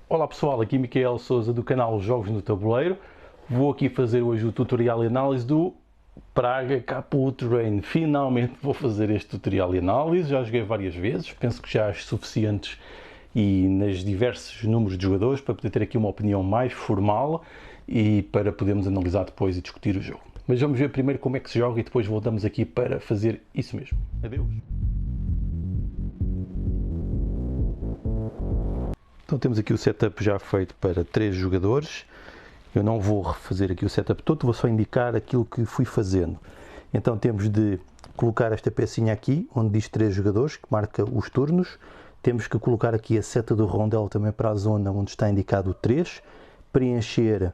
Olá pessoal, aqui Micael Souza do canal Jogos no Tabuleiro. Vou aqui fazer hoje o tutorial e análise do Praga Caput Rain. Finalmente vou fazer este tutorial e análise, já joguei várias vezes, penso que já as suficientes e nas diversos números de jogadores para poder ter aqui uma opinião mais formal e para podermos analisar depois e discutir o jogo. Mas vamos ver primeiro como é que se joga e depois voltamos aqui para fazer isso mesmo. Adeus! Então temos aqui o setup já feito para 3 jogadores. Eu não vou refazer aqui o setup todo, vou só indicar aquilo que fui fazendo. Então temos de colocar esta pecinha aqui, onde diz 3 jogadores, que marca os turnos. Temos que colocar aqui a seta do rondel também para a zona onde está indicado o 3. Preencher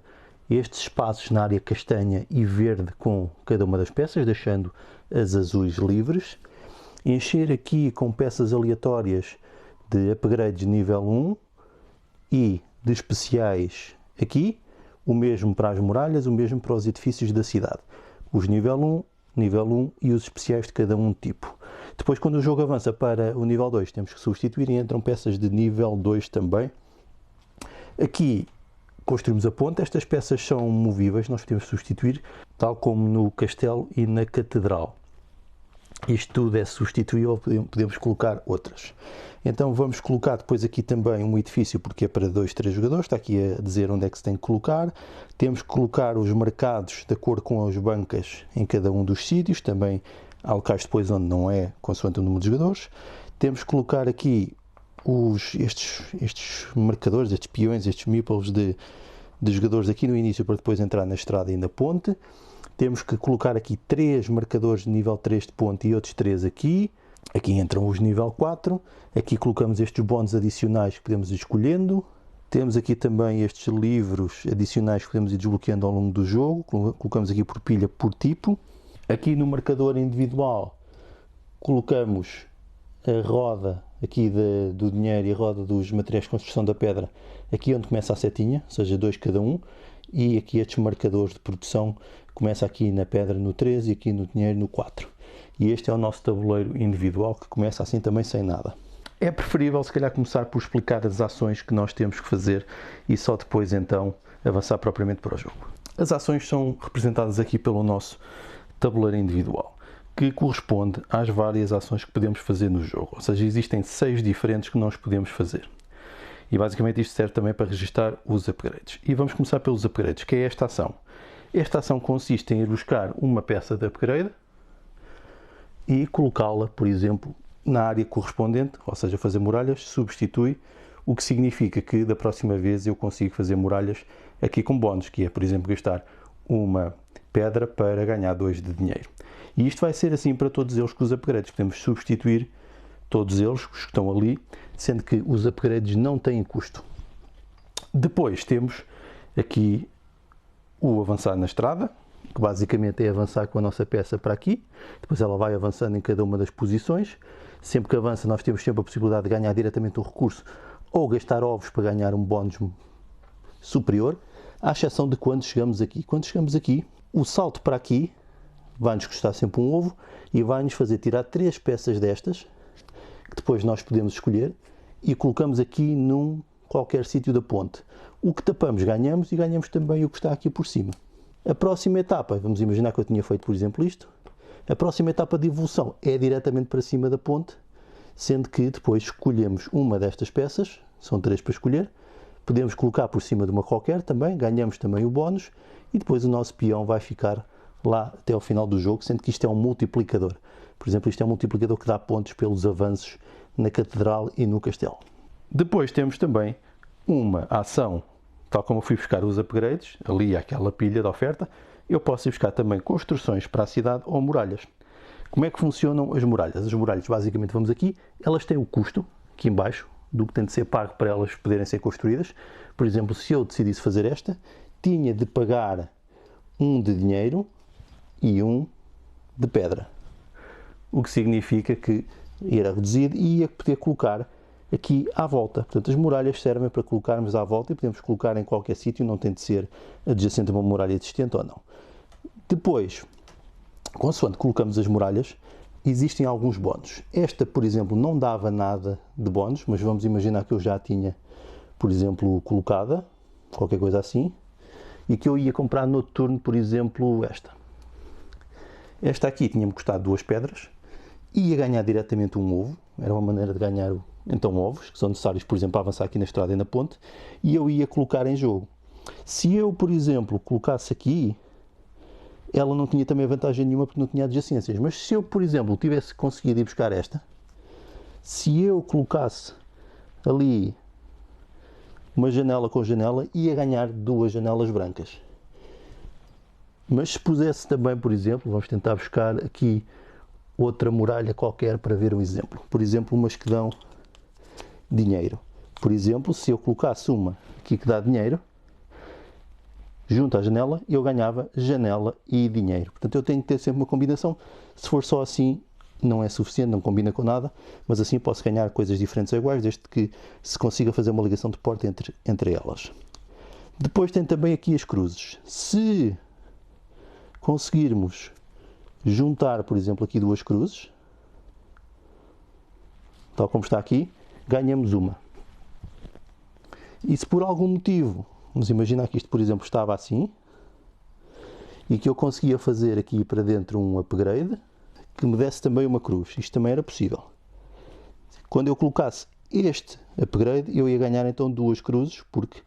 estes espaços na área castanha e verde com cada uma das peças, deixando as azuis livres. Encher aqui com peças aleatórias de upgrades nível 1. E de especiais aqui, o mesmo para as muralhas, o mesmo para os edifícios da cidade. Os nível 1 e os especiais de cada um tipo. Depois, quando o jogo avança para o nível 2, temos que substituir e entram peças de nível 2 também. Aqui construímos a ponte, estas peças são movíveis, nós podemos substituir, tal como no castelo e na catedral. Isto tudo é substituível, podemos colocar outras. Então vamos colocar depois aqui também um edifício, porque é para 2, 3 jogadores, está aqui a dizer onde é que se tem que colocar. Temos que colocar os marcados de acordo com as bancas em cada um dos sítios, também há locais depois onde não é consoante o número de jogadores. Temos que colocar aqui estes marcadores, estes peões, estes meeples de jogadores aqui no início para depois entrar na estrada e na ponte. Temos que colocar aqui 3 marcadores de nível 3 de ponte e outros 3 aqui. Aqui entram os nível 4. Aqui colocamos estes bónus adicionais que podemos ir escolhendo. Temos aqui também estes livros adicionais que podemos ir desbloqueando ao longo do jogo. Colocamos aqui por pilha, por tipo. Aqui no marcador individual colocamos a roda aqui do dinheiro e a roda dos materiais de construção da pedra. Aqui onde começa a setinha, ou seja, 2 cada um. E aqui estes marcadores de produção, começa aqui na pedra no 3 e aqui no dinheiro no 4. E este é o nosso tabuleiro individual que começa assim também sem nada. É preferível se calhar começar por explicar as ações que nós temos que fazer e só depois então avançar propriamente para o jogo. As ações são representadas aqui pelo nosso tabuleiro individual, que corresponde às várias ações que podemos fazer no jogo. Ou seja, existem 6 diferentes que nós podemos fazer. E basicamente isto serve também para registar os upgrades. E vamos começar pelos upgrades, que é esta ação. Esta ação consiste em ir buscar uma peça de upgrade e colocá-la, por exemplo, na área correspondente, ou seja, fazer muralhas, substitui, o que significa que da próxima vez eu consigo fazer muralhas aqui com bónus, que é, por exemplo, gastar uma pedra para ganhar 2 de dinheiro. E isto vai ser assim para todos eles com os upgrades. Podemos substituir todos eles, os que estão ali, sendo que os upgrades não têm custo. Depois temos aqui o avançar na estrada, que basicamente é avançar com a nossa peça para aqui, depois ela vai avançando em cada uma das posições. Sempre que avança nós temos sempre a possibilidade de ganhar diretamente um recurso ou gastar ovos para ganhar um bónus superior, à exceção de quando chegamos aqui. Quando chegamos aqui, o salto para aqui vai-nos custar sempre um ovo e vai-nos fazer tirar 3 peças destas, que depois nós podemos escolher e colocamos aqui num qualquer sítio da ponte. O que tapamos ganhamos e ganhamos também o que está aqui por cima. A próxima etapa, vamos imaginar que eu tinha feito por exemplo isto, a próxima etapa de evolução é diretamente para cima da ponte, sendo que depois escolhemos uma destas peças, são 3 para escolher, podemos colocar por cima de uma qualquer também, ganhamos também o bónus e depois o nosso peão vai ficar lá até ao final do jogo, sendo que isto é um multiplicador. Por exemplo, isto é um multiplicador que dá pontos pelos avanços na catedral e no castelo. Depois temos também uma ação, tal como eu fui buscar os upgrades, ali àquela pilha de oferta, eu posso ir buscar também construções para a cidade ou muralhas. Como é que funcionam as muralhas? As muralhas, basicamente, vamos aqui, elas têm o custo, aqui em baixo, do que tem de ser pago para elas poderem ser construídas. Por exemplo, se eu decidisse fazer esta, tinha de pagar 1 de dinheiro e 1 de pedra. O que significa que era reduzido e ia poder colocar aqui à volta. Portanto, as muralhas servem para colocarmos à volta e podemos colocar em qualquer sítio, não tem de ser adjacente a uma muralha existente ou não. Depois, consoante colocamos as muralhas, existem alguns bónus. Esta, por exemplo, não dava nada de bónus, mas vamos imaginar que eu já tinha por exemplo, colocada, qualquer coisa assim, e que eu ia comprar no outro turno, por exemplo, esta. Esta aqui tinha-me custado 2 pedras, ia ganhar diretamente um ovo, era uma maneira de ganhar então ovos, que são necessários, por exemplo, para avançar aqui na estrada e na ponte, e eu ia colocar em jogo. Se eu, por exemplo, colocasse aqui, ela não tinha também vantagem nenhuma porque não tinha adjacências, mas se eu, por exemplo, tivesse conseguido ir buscar esta, se eu colocasse ali uma janela com janela, ia ganhar 2 janelas brancas. Mas se pusesse também, por exemplo, vamos tentar buscar aqui outra muralha qualquer para ver um exemplo. Por exemplo, umas que dão dinheiro. Por exemplo, se eu colocasse uma aqui que dá dinheiro, junto à janela, eu ganhava janela e dinheiro. Portanto, eu tenho que ter sempre uma combinação. Se for só assim, não é suficiente, não combina com nada, mas assim posso ganhar coisas diferentes ou iguais, desde que se consiga fazer uma ligação de porta entre elas. Depois tem também aqui as cruzes. Se conseguirmos juntar, por exemplo, aqui 2 cruzes, tal como está aqui, ganhamos uma. E se por algum motivo, vamos imaginar que isto, por exemplo, estava assim, e que eu conseguia fazer aqui para dentro um upgrade, que me desse também uma cruz. Isto também era possível. Quando eu colocasse este upgrade, eu ia ganhar então 2 cruzes, porque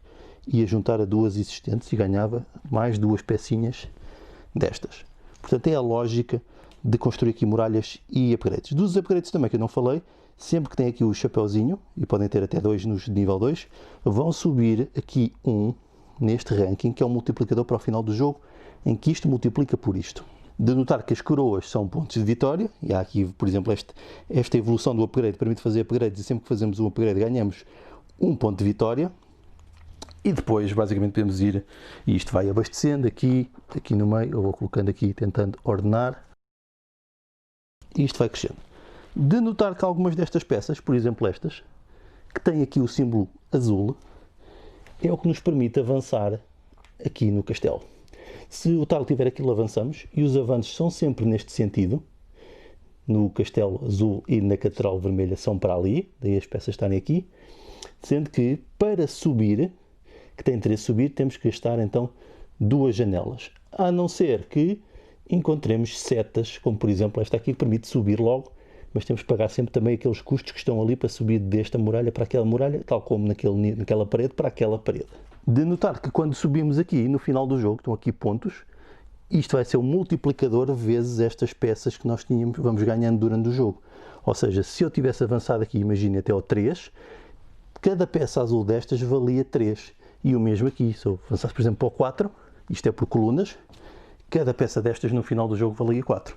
ia juntar a 2 existentes e ganhava mais 2 pecinhas destas. Portanto, é a lógica de construir aqui muralhas e upgrades. Dos upgrades também que eu não falei, sempre que tem aqui o chapéuzinho, e podem ter até 2 nos de nível 2, vão subir aqui neste ranking, que é um multiplicador para o final do jogo, em que isto multiplica por isto. De notar que as coroas são pontos de vitória, e há aqui, por exemplo, esta evolução do upgrade permite fazer upgrades, e sempre que fazemos um upgrade ganhamos um ponto de vitória. E depois, basicamente, podemos ir, e isto vai abastecendo aqui no meio, eu vou colocando aqui, tentando ordenar, e isto vai crescendo. De notar que algumas destas peças, por exemplo estas, que têm aqui o símbolo azul, é o que nos permite avançar aqui no castelo. Se o tal tiver aquilo, avançamos, e os avanços são sempre neste sentido, no castelo azul e na catedral vermelha são para ali, daí as peças estarem aqui, sendo que para subir, que tem interesse subir, temos que gastar então 2 janelas, a não ser que encontremos setas, como por exemplo esta aqui, que permite subir logo, mas temos que pagar sempre também aqueles custos que estão ali para subir desta muralha para aquela muralha, tal como naquela parede para aquela parede. De notar que quando subimos aqui, no final do jogo, estão aqui pontos, isto vai ser um multiplicador vezes estas peças que nós tínhamos, vamos ganhando durante o jogo. Ou seja, se eu tivesse avançado aqui, imagine até ao 3, cada peça azul destas valia 3. E o mesmo aqui, se eu avançasse por exemplo para o 4, isto é por colunas, cada peça destas no final do jogo valia 4.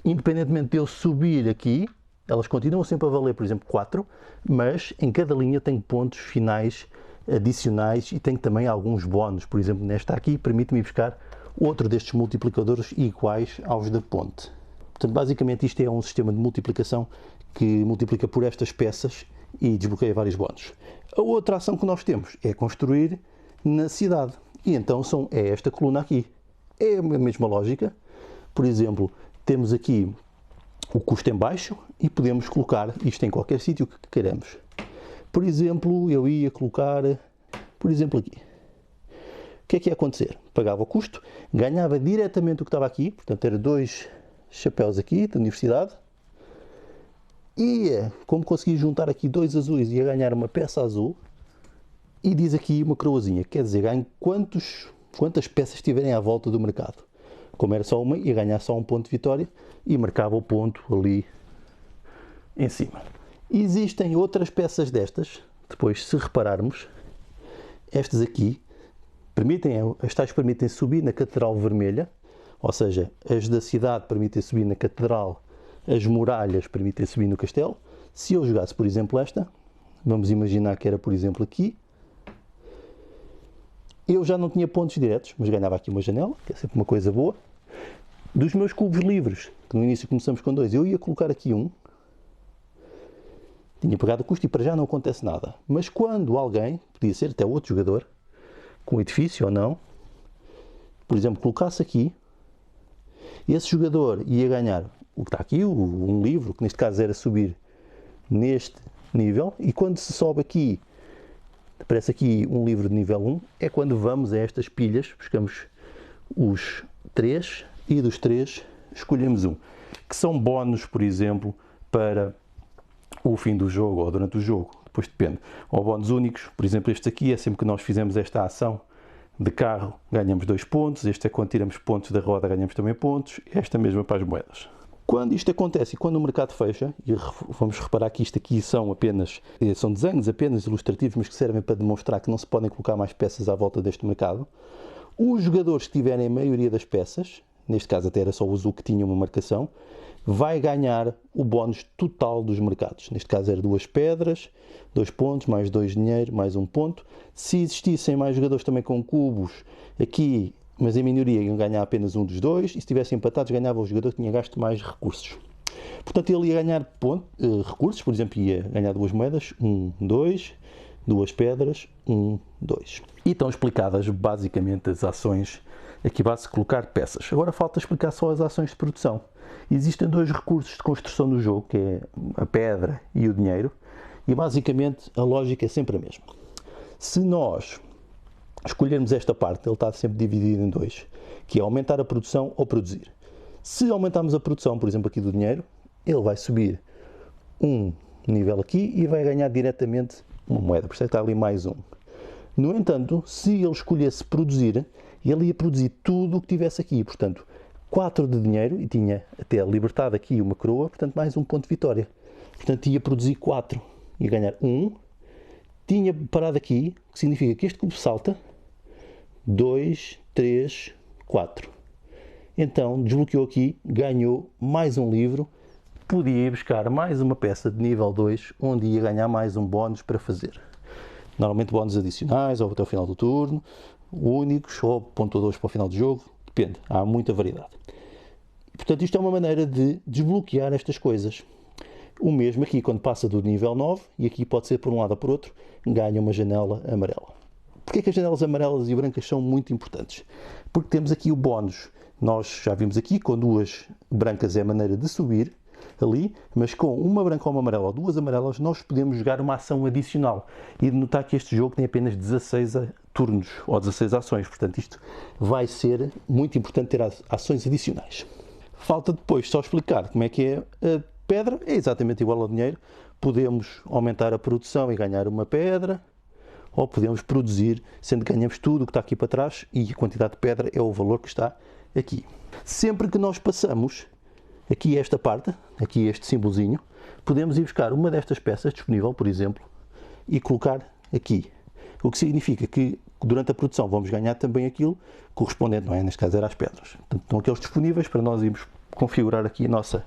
Independentemente de eu subir aqui, elas continuam sempre a valer, por exemplo, 4, mas em cada linha tem pontos finais adicionais e tem também alguns bónus. Por exemplo, nesta aqui, permite-me buscar outro destes multiplicadores iguais aos da ponte. Portanto, basicamente isto é um sistema de multiplicação que multiplica por estas peças e desbloqueia vários bónus. A outra ação que nós temos é construir na cidade. E então é esta coluna aqui. É a mesma lógica. Por exemplo, temos aqui o custo em baixo e podemos colocar isto em qualquer sítio que queremos. Por exemplo, eu ia colocar, por exemplo, aqui. O que é que ia acontecer? Pagava o custo, ganhava diretamente o que estava aqui, portanto era 2 chapéus aqui da universidade. Ia, como consegui juntar aqui 2 azuis, ia ganhar uma peça azul. E diz aqui uma coroazinha, quer dizer, ganho quantas peças tiverem à volta do mercado. Como era só uma, ia ganhar só um ponto de vitória e marcava o ponto ali em cima. Existem outras peças destas, depois se repararmos, estas aqui, as tais permitem subir na catedral vermelha, ou seja, as da cidade permitem subir na catedral, as muralhas permitem subir no castelo. Se eu jogasse, por exemplo, esta, vamos imaginar que era, por exemplo, aqui, eu já não tinha pontos diretos, mas ganhava aqui uma janela, que é sempre uma coisa boa. Dos meus cubos livres, que no início começamos com 2, eu ia colocar aqui um, tinha pagado o custo e para já não acontece nada. Mas quando alguém, podia ser até outro jogador, com edifício ou não, por exemplo, colocasse aqui, esse jogador ia ganhar o que está aqui, um livro, que neste caso era subir neste nível, e quando se sobe aqui Aparece aqui um livro de nível 1, é quando vamos a estas pilhas, buscamos os 3 e dos 3 escolhemos um, que são bónus, por exemplo, para o fim do jogo ou durante o jogo, depois depende. Ou bónus únicos, por exemplo, este aqui é sempre que nós fizemos esta ação de carro, ganhamos 2 pontos, este é quando tiramos pontos da roda, ganhamos também pontos, esta mesma para as moedas. Quando isto acontece e quando o mercado fecha, e vamos reparar que isto aqui são desenhos apenas ilustrativos, mas que servem para demonstrar que não se podem colocar mais peças à volta deste mercado, os jogadores que tiverem a maioria das peças, neste caso até era só o azul que tinha uma marcação, vai ganhar o bónus total dos mercados. Neste caso era 2 pedras, 2 pontos, mais 2 dinheiro, mais 1 ponto. Se existissem mais jogadores também com cubos aqui, mas em minoria iam ganhar apenas um dos dois, e se estivessem empatados ganhava o jogador que tinha gasto mais recursos. Portanto, ele ia ganhar recursos, por exemplo, ia ganhar 2 moedas, 1, 2, 2 pedras, 1, 2. E estão explicadas basicamente as ações, aqui basta colocar peças. Agora falta explicar só as ações de produção. Existem 2 recursos de construção do jogo, que é a pedra e o dinheiro, e basicamente a lógica é sempre a mesma. Se nós escolhermos esta parte, ele está sempre dividido em 2, que é aumentar a produção ou produzir. Se aumentarmos a produção, por exemplo, aqui do dinheiro, ele vai subir um nível aqui e vai ganhar diretamente uma moeda, por isso está ali mais 1. No entanto, se ele escolhesse produzir, ele ia produzir tudo o que tivesse aqui, portanto, 4 de dinheiro, e tinha até libertado aqui uma coroa, portanto, mais 1 ponto de vitória. Portanto, ia produzir 4 e ganhar 1. Tinha parado aqui, o que significa que este cubo salta 2, 3, 4. Então, desbloqueou aqui, ganhou mais um livro, podia ir buscar mais uma peça de nível 2, onde ia ganhar mais um bónus para fazer. Normalmente bónus adicionais, ou até o final do turno, únicos, ou pontuadores para o final do jogo, depende, há muita variedade. Portanto, isto é uma maneira de desbloquear estas coisas. O mesmo aqui, quando passa do nível 9, e aqui pode ser por um lado ou por outro, ganha uma janela amarela. Porquê que as janelas amarelas e brancas são muito importantes? Porque temos aqui o bónus. Nós já vimos aqui, com 2 brancas é a maneira de subir ali, mas com uma branca ou uma amarela ou 2 amarelas, nós podemos jogar uma ação adicional. E de notar que este jogo tem apenas 16 turnos, ou 16 ações. Portanto, isto vai ser muito importante ter ações adicionais. Falta depois só explicar como é que é a pedra. É exatamente igual ao dinheiro. Podemos aumentar a produção e ganhar uma pedra, ou podemos produzir, sendo que ganhamos tudo o que está aqui para trás, e a quantidade de pedra é o valor que está aqui. Sempre que nós passamos aqui esta parte, aqui este símbolozinho, podemos ir buscar uma destas peças disponível, por exemplo, e colocar aqui. O que significa que durante a produção vamos ganhar também aquilo correspondente, não é? Neste caso era as pedras. Portanto, estão aqueles disponíveis para nós irmos configurar aqui o nosso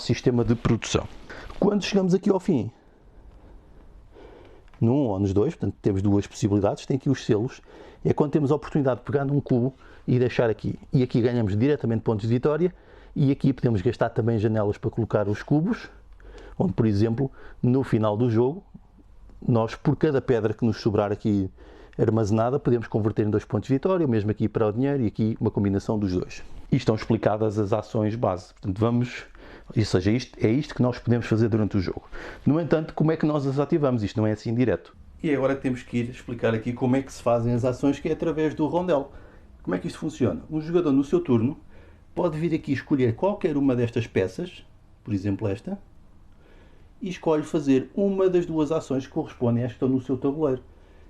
sistema de produção. Quando chegamos aqui ao fim, num ou nos 2, portanto temos 2 possibilidades, tem aqui os selos, é quando temos a oportunidade de pegar num cubo e deixar aqui. E aqui ganhamos diretamente pontos de vitória, e aqui podemos gastar também janelas para colocar os cubos, onde, por exemplo, no final do jogo, nós, por cada pedra que nos sobrar aqui armazenada, podemos converter em 2 pontos de vitória, o mesmo aqui para o dinheiro, e aqui uma combinação dos 2. E estão explicadas as ações base. Portanto, ou seja, é isto que nós podemos fazer durante o jogo. No entanto, como é que nós as ativamos? Isto não é assim direto. E agora temos que ir explicar aqui como é que se fazem as ações, que é através do rondel. Como é que isto funciona? Um jogador, no seu turno, pode vir aqui escolher qualquer uma destas peças, por exemplo esta, e escolhe fazer uma das 2 ações que correspondem às que estão no seu tabuleiro,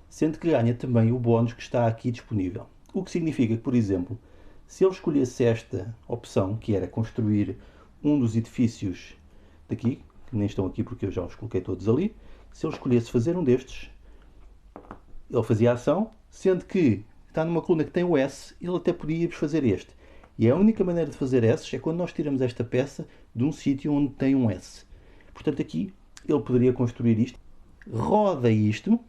sendo que ganha também o bónus que está aqui disponível. O que significa que, por exemplo, se ele escolhesse esta opção, que era construir um dos edifícios daqui, que nem estão aqui porque eu já os coloquei todos ali, se ele escolhesse fazer um destes, ele fazia a ação, sendo que está numa coluna que tem o S, ele até podia fazer este. E a única maneira de fazer S é quando nós tiramos esta peça de um sítio onde tem um S. Portanto, aqui ele poderia construir isto, roda isto,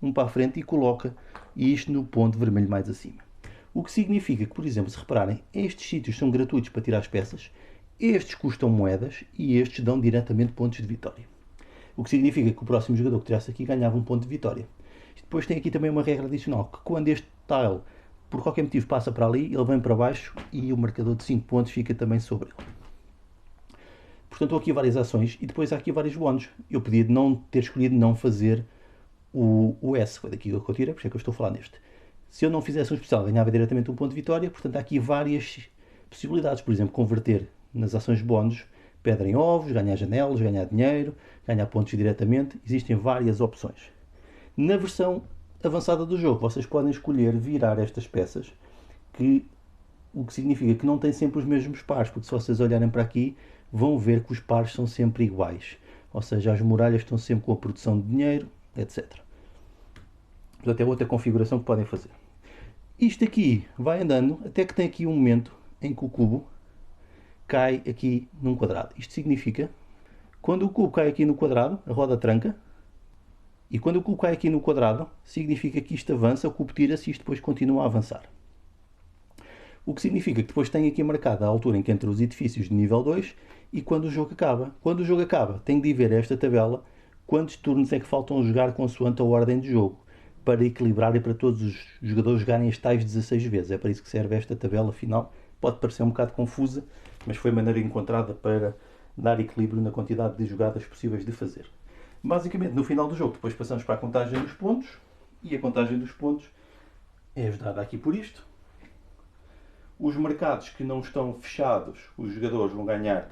um para a frente e coloca isto no ponto vermelho mais acima. O que significa que, por exemplo, se repararem, estes sítios são gratuitos para tirar as peças, estes custam moedas e estes dão diretamente pontos de vitória. O que significa que o próximo jogador que tirasse aqui ganhava um ponto de vitória. Depois tem aqui também uma regra adicional, que quando este tile, por qualquer motivo, passa para ali, ele vem para baixo e o marcador de 5 pontos fica também sobre ele. Portanto, há aqui várias ações e depois há aqui vários bónus. Eu podia não ter escolhido não fazer o S foi daqui que eu tirei, por isso é que eu estou a falar neste. Se eu não fizesse um especial, ganhava diretamente um ponto de vitória, portanto há aqui várias possibilidades. Por exemplo, converter nas ações bónus pedra em ovos, ganhar janelas, ganhar dinheiro, ganhar pontos diretamente. Existem várias opções. Na versão avançada do jogo, vocês podem escolher virar estas peças, o que significa que não tem sempre os mesmos pares, porque se vocês olharem para aqui, vão ver que os pares são sempre iguais. Ou seja, as muralhas estão sempre com a produção de dinheiro, etc. Portanto, é outra configuração que podem fazer. Isto aqui vai andando até que tem aqui um momento em que o cubo cai aqui num quadrado. Isto significa, quando o cubo cai aqui no quadrado, a roda tranca, e quando o cubo cai aqui no quadrado, significa que isto avança, o cubo tira-se e isto depois continua a avançar. O que significa que depois tem aqui marcada a altura em que entra os edifícios de nível 2 e quando o jogo acaba. Quando o jogo acaba, tem de ir ver esta tabela quantos turnos é que faltam jogar consoante a ordem de jogo, para equilibrar e para todos os jogadores jogarem as tais 16 vezes. É para isso que serve esta tabela final. Pode parecer um bocado confusa, mas foi a maneira encontrada para dar equilíbrio na quantidade de jogadas possíveis de fazer. Basicamente, no final do jogo, depois passamos para a contagem dos pontos, e a contagem dos pontos é ajudada aqui por isto. Os mercados que não estão fechados, os jogadores vão ganhar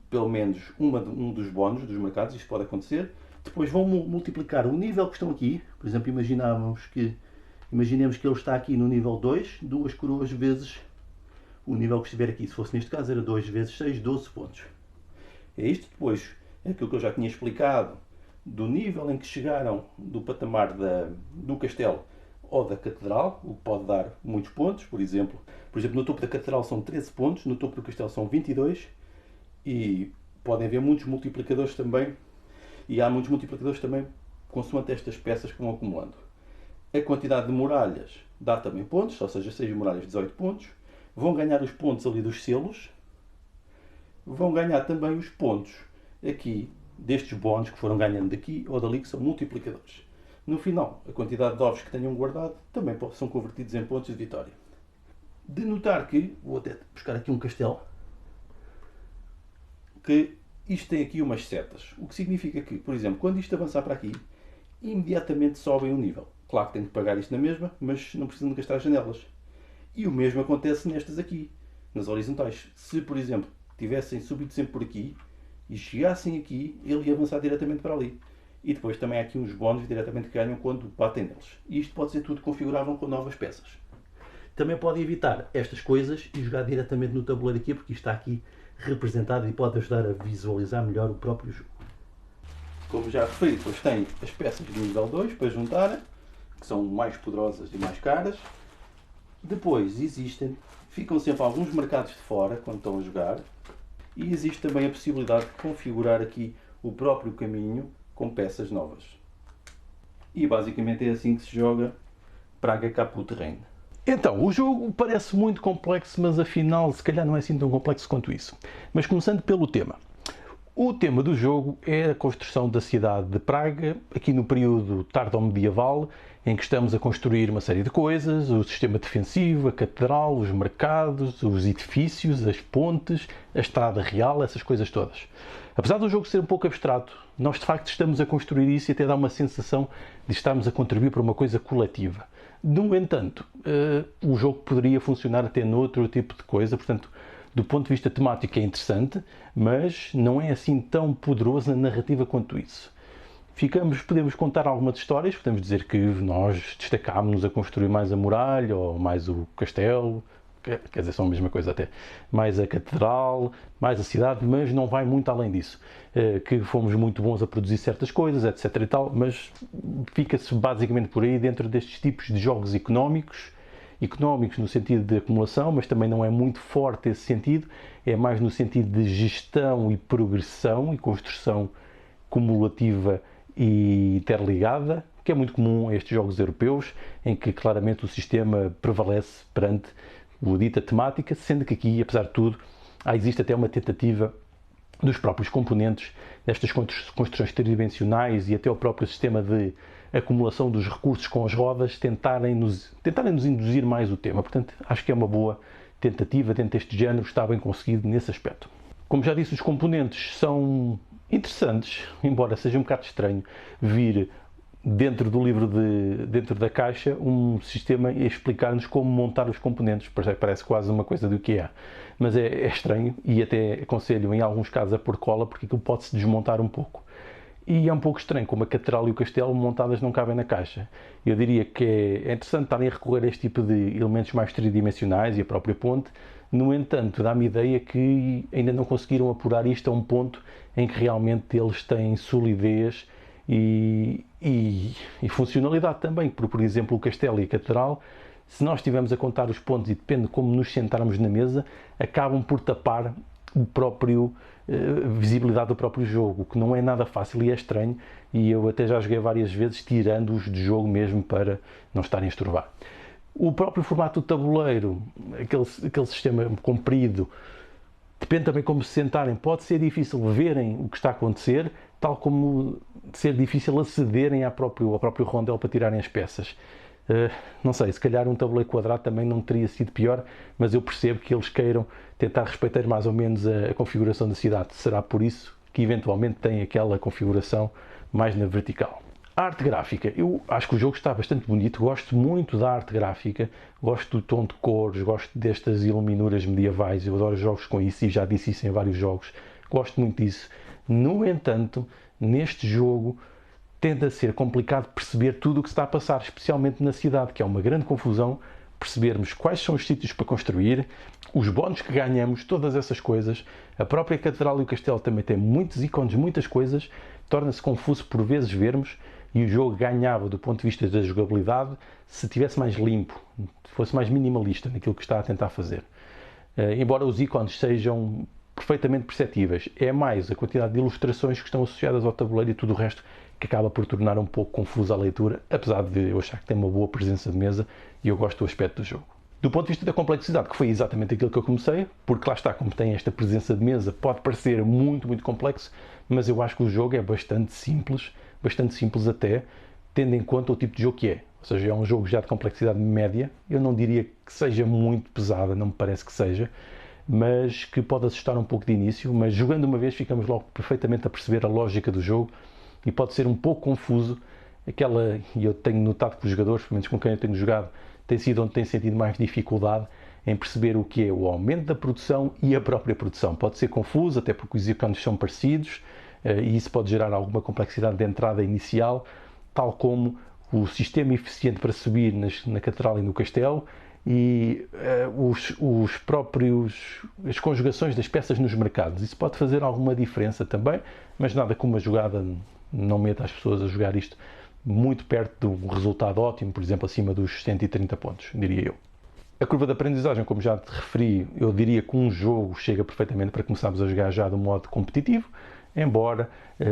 pelo menos um dos bónus dos mercados, isto pode acontecer. Depois vão multiplicar o nível que estão aqui. Por exemplo, imaginemos que ele está aqui no nível 2, 2 coroas vezes o nível que estiver aqui. Se fosse neste caso era 2 vezes 6, 12 pontos. É isto. Depois é aquilo que eu já tinha explicado, do nível em que chegaram do patamar do castelo ou da catedral, o que pode dar muitos pontos. Por exemplo, no topo da catedral são 13 pontos, no topo do castelo são 22, e podem haver muitos multiplicadores também, e há muitos multiplicadores também consoante estas peças que vão acumulando. A quantidade de muralhas dá também pontos, ou seja, 6 muralhas, 18 pontos. Vão ganhar os pontos ali dos selos, vão ganhar também os pontos aqui destes bónus que foram ganhando daqui ou dali, que são multiplicadores. No final, a quantidade de ovos que tenham guardado também são convertidos em pontos de vitória. De notar que, vou até buscar aqui um castelo, que isto tem aqui umas setas, o que significa que, por exemplo, quando isto avançar para aqui, imediatamente sobem um nível. Claro que tem que pagar isto na mesma, mas não precisam de gastar as janelas. E o mesmo acontece nestas aqui, nas horizontais. Se, por exemplo, tivessem subido sempre por aqui e chegassem aqui, ele ia avançar diretamente para ali. E depois também há aqui uns bónus diretamente que ganham quando batem neles. E isto pode ser tudo configurável com novas peças. Também pode evitar estas coisas e jogar diretamente no tabuleiro aqui, porque isto está aqui representado e pode ajudar a visualizar melhor o próprio jogo. Como já referi, depois tem as peças de nível 2 para juntar, que são mais poderosas e mais caras. Depois ficam sempre alguns mercados de fora quando estão a jogar, e existe também a possibilidade de configurar aqui o próprio caminho com peças novas. E basicamente é assim que se joga Praga Caput Reign. Então, o jogo parece muito complexo, mas afinal se calhar não é assim tão complexo quanto isso. Mas começando pelo tema. O tema do jogo é a construção da cidade de Praga, aqui no período tardo-medieval, em que estamos a construir uma série de coisas, o sistema defensivo, a catedral, os mercados, os edifícios, as pontes, a estrada real, essas coisas todas. Apesar do jogo ser um pouco abstrato, nós de facto estamos a construir isso e até dá uma sensação de estarmos a contribuir para uma coisa coletiva. No entanto, o jogo poderia funcionar até noutro tipo de coisa, portanto, do ponto de vista temático é interessante, mas não é assim tão poderoso na narrativa quanto isso. Podemos contar algumas histórias, podemos dizer que nós destacámos-nos a construir mais a muralha ou mais o castelo, quer dizer, são a mesma coisa até, mais a catedral, mais a cidade, mas não vai muito além disso. Que fomos muito bons a produzir certas coisas, etc e tal, mas fica-se basicamente por aí dentro destes tipos de jogos económicos no sentido de acumulação, mas também não é muito forte esse sentido, é mais no sentido de gestão e progressão e construção cumulativa e interligada, que é muito comum a estes jogos europeus, em que claramente o sistema prevalece perante a dita temática, sendo que aqui, apesar de tudo, existe até uma tentativa dos próprios componentes destas construções tridimensionais e até o próprio sistema de acumulação dos recursos com as rodas tentarem nos induzir mais o tema. Portanto, acho que é uma boa tentativa dentro deste género, está bem conseguido nesse aspecto. Como já disse, os componentes são interessantes, embora seja um bocado estranho vir dentro do livro, dentro da caixa, um sistema a explicar-nos como montar os componentes. Parece quase uma coisa do IKEA. Mas é estranho e até aconselho em alguns casos a pôr cola, porque aquilo pode-se desmontar um pouco. E é um pouco estranho como a catedral e o castelo montadas não cabem na caixa. Eu diria que é interessante estarem a recorrer a este tipo de elementos mais tridimensionais e a própria ponte. No entanto, dá-me a ideia que ainda não conseguiram apurar isto a um ponto em que realmente eles têm solidez e funcionalidade também. Por exemplo, o castelo e a catedral, se nós estivermos a contar os pontos e depende de como nos sentarmos na mesa, acabam por tapar o próprio visibilidade do próprio jogo, o que não é nada fácil e é estranho, e eu até já joguei várias vezes tirando-os de jogo mesmo para não estarem a estorvar. O próprio formato do tabuleiro, aquele sistema comprido, depende também como se sentarem, pode ser difícil verem o que está a acontecer, tal como ser difícil acederem ao próprio rondel para tirarem as peças. Não sei, se calhar um tabuleiro quadrado também não teria sido pior, mas eu percebo que eles queiram tentar respeitar mais ou menos a configuração da cidade. Será por isso que eventualmente tem aquela configuração mais na vertical. A arte gráfica, eu acho que o jogo está bastante bonito, gosto muito da arte gráfica, gosto do tom de cores, gosto destas iluminuras medievais, eu adoro jogos com isso e já disse isso em vários jogos, gosto muito disso. No entanto, neste jogo tende a ser complicado perceber tudo o que se está a passar, especialmente na cidade, que é uma grande confusão, percebermos quais são os sítios para construir, os bónus que ganhamos, todas essas coisas. A própria catedral e o castelo também têm muitos ícones, muitas coisas, torna-se confuso por vezes vermos, e o jogo ganhava do ponto de vista da jogabilidade se estivesse mais limpo, fosse mais minimalista naquilo que está a tentar fazer. Embora os ícones sejam perfeitamente perceptíveis, é mais a quantidade de ilustrações que estão associadas ao tabuleiro e tudo o resto que acaba por tornar um pouco confusa a leitura, apesar de eu achar que tem uma boa presença de mesa e eu gosto do aspecto do jogo. Do ponto de vista da complexidade, que foi exatamente aquilo que eu comecei, porque lá está, como tem esta presença de mesa, pode parecer muito, muito complexo, mas eu acho que o jogo é bastante simples até, tendo em conta o tipo de jogo que é. Ou seja, é um jogo já de complexidade média, eu não diria que seja muito pesada, não me parece que seja, mas que pode assustar um pouco de início, mas jogando uma vez ficamos logo perfeitamente a perceber a lógica do jogo e pode ser um pouco confuso, e eu tenho notado que os jogadores, pelo menos com quem eu tenho jogado, tem sido onde tem sentido mais dificuldade em perceber o que é o aumento da produção e a própria produção. Pode ser confuso, até porque os ícones são parecidos, e isso pode gerar alguma complexidade de entrada inicial, tal como o sistema eficiente para subir na catedral e no castelo, e as conjugações das peças nos mercados. Isso pode fazer alguma diferença também, mas nada como uma jogada não meta as pessoas a jogar isto muito perto de um resultado ótimo, por exemplo, acima dos 130 pontos, diria eu. A curva de aprendizagem, como já te referi, eu diria que um jogo chega perfeitamente para começarmos a jogar já do modo competitivo, embora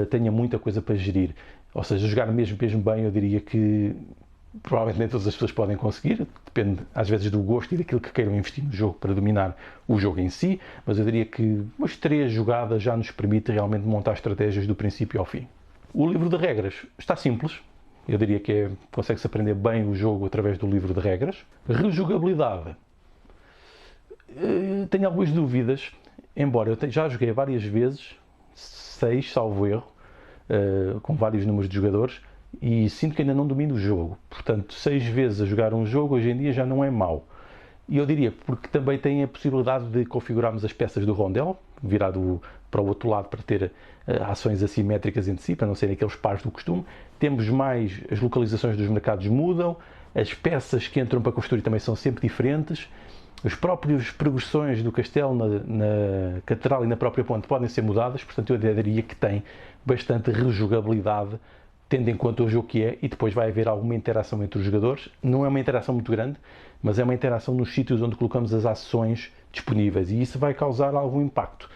tenha muita coisa para gerir. Ou seja, jogar mesmo bem, eu diria que provavelmente nem todas as pessoas podem conseguir, depende às vezes do gosto e daquilo que queiram investir no jogo para dominar o jogo em si, mas eu diria que umas 3 jogadas já nos permite realmente montar estratégias do princípio ao fim. O livro de regras está simples, eu diria que consegue-se aprender bem o jogo através do livro de regras. Rejogabilidade, tenho algumas dúvidas, embora eu já joguei várias vezes, 6, salvo erro, com vários números de jogadores, e sinto que ainda não domino o jogo. Portanto, 6 vezes a jogar um jogo hoje em dia já não é mau. E eu diria porque também tem a possibilidade de configurarmos as peças do rondel, virado para o outro lado para ter ações assimétricas entre si, para não serem aqueles pares do costume. Temos mais, as localizações dos mercados mudam, as peças que entram para construir também são sempre diferentes, as próprias progressões do castelo na catedral e na própria ponte podem ser mudadas, portanto eu diria que tem bastante rejogabilidade, tendo em conta o jogo que é, e depois vai haver alguma interação entre os jogadores. Não é uma interação muito grande, mas é uma interação nos sítios onde colocamos as ações disponíveis, e isso vai causar algum impacto,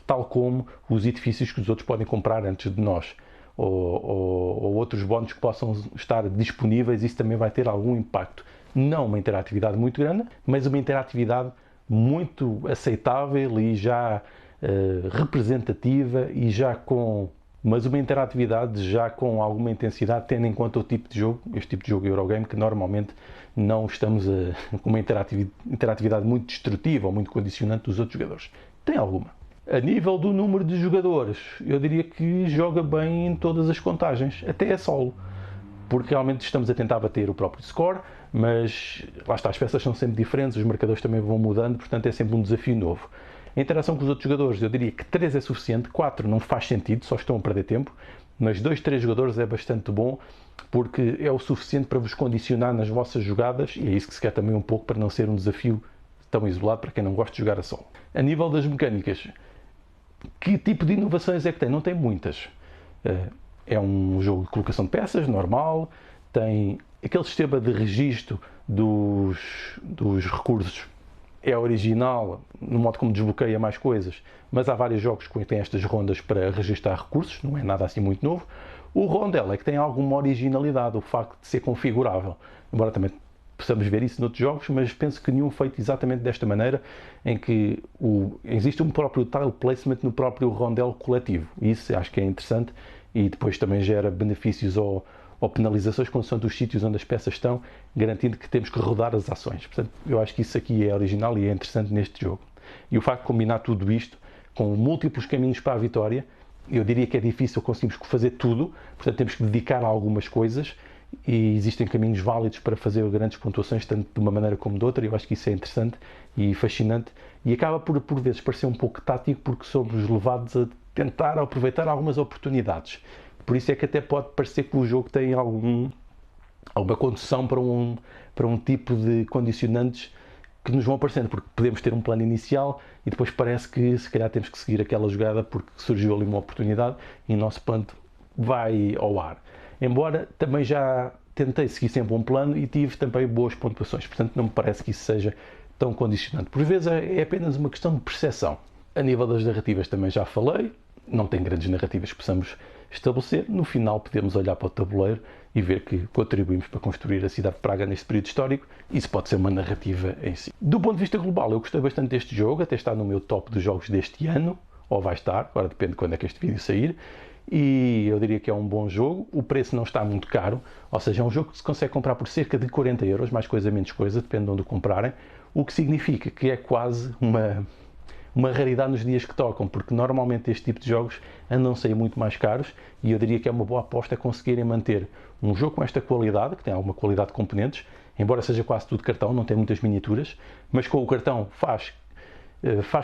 tal como os edifícios que os outros podem comprar antes de nós, ou outros bónus que possam estar disponíveis, isso também vai ter algum impacto. Não uma interatividade muito grande, mas uma interatividade muito aceitável e já representativa, e mas uma interatividade já com alguma intensidade, tendo em conta o tipo de jogo, este tipo de jogo Eurogame, que normalmente não estamos com uma interatividade muito destrutiva ou muito condicionante dos outros jogadores. Tem alguma. A nível do número de jogadores, eu diria que joga bem em todas as contagens, até a solo. porque realmente estamos a tentar bater o próprio score, mas lá está, as peças são sempre diferentes, os marcadores também vão mudando, portanto é sempre um desafio novo. A interação com os outros jogadores, eu diria que 3 é suficiente, 4 não faz sentido, só estão a perder tempo, mas 2, 3 jogadores é bastante bom, porque é o suficiente para vos condicionar nas vossas jogadas, e é isso que se quer também um pouco, para não ser um desafio tão isolado para quem não gosta de jogar a solo. A nível das mecânicas, que tipo de inovações é que tem? Não tem muitas. É um jogo de colocação de peças, normal, tem aquele sistema de registro dos recursos, é original, no modo como desbloqueia mais coisas, mas há vários jogos que têm estas rondas para registrar recursos, não é nada assim muito novo. O Rondel é que tem alguma originalidade, o facto de ser configurável, embora também possamos ver isso noutros jogos, mas penso que nenhum feito exatamente desta maneira, em que existe um próprio tile placement no próprio Rondel coletivo. Isso acho que é interessante e depois também gera benefícios ou penalizações consoante os sítios onde as peças estão, garantindo que temos que rodar as ações. Portanto, eu acho que isso aqui é original e é interessante neste jogo. E o facto de combinar tudo isto com múltiplos caminhos para a vitória, eu diria que é difícil conseguirmos fazer tudo, portanto temos que dedicar a algumas coisas e existem caminhos válidos para fazer grandes pontuações, tanto de uma maneira como de outra. Eu acho que isso é interessante e fascinante e acaba por vezes parecer um pouco tático, porque somos levados a tentar aproveitar algumas oportunidades. Por isso é que até pode parecer que o jogo tem alguma condução para um tipo de condicionantes que nos vão aparecendo, porque podemos ter um plano inicial e depois parece que se calhar temos que seguir aquela jogada porque surgiu ali uma oportunidade e o nosso plano vai ao ar. Embora também já tentei seguir sempre um plano e tive também boas pontuações, portanto não me parece que isso seja tão condicionante. Por vezes é apenas uma questão de percepção. A nível das narrativas também já falei, não tem grandes narrativas que possamos estabelecer. No final podemos olhar para o tabuleiro e ver que contribuímos para construir a cidade de Praga neste período histórico. Isso pode ser uma narrativa em si. Do ponto de vista global, eu gostei bastante deste jogo, até está no meu top dos jogos deste ano, ou vai estar, agora depende de quando é que este vídeo sair. E eu diria que é um bom jogo, o preço não está muito caro, ou seja, é um jogo que se consegue comprar por cerca de 40 euros, mais coisa menos coisa, depende de onde o comprarem, o que significa que é quase uma raridade nos dias que tocam, porque normalmente este tipo de jogos andam a sair muito mais caros e eu diria que é uma boa aposta conseguirem manter um jogo com esta qualidade, que tem alguma qualidade de componentes, embora seja quase tudo cartão, não tem muitas miniaturas, mas com o cartão faz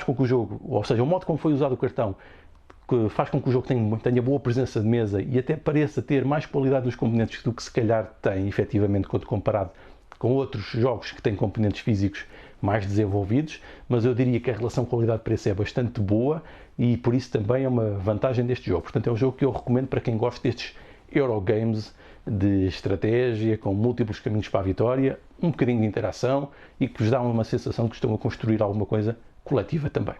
com que o jogo, ou seja, o modo como foi usado o cartão, que faz com que o jogo tenha boa presença de mesa e até pareça ter mais qualidade nos componentes do que se calhar tem efetivamente quando comparado com outros jogos que têm componentes físicos mais desenvolvidos, mas eu diria que a relação qualidade-preço é bastante boa e por isso também é uma vantagem deste jogo. Portanto, é um jogo que eu recomendo para quem gosta destes Eurogames de estratégia, com múltiplos caminhos para a vitória, um bocadinho de interação e que vos dá uma sensação de que estão a construir alguma coisa coletiva também.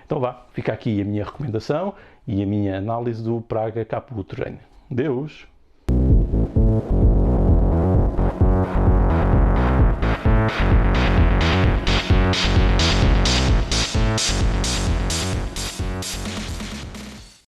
Então vá, fica aqui a minha recomendação e a minha análise do Praga Capo Terreno. Deus!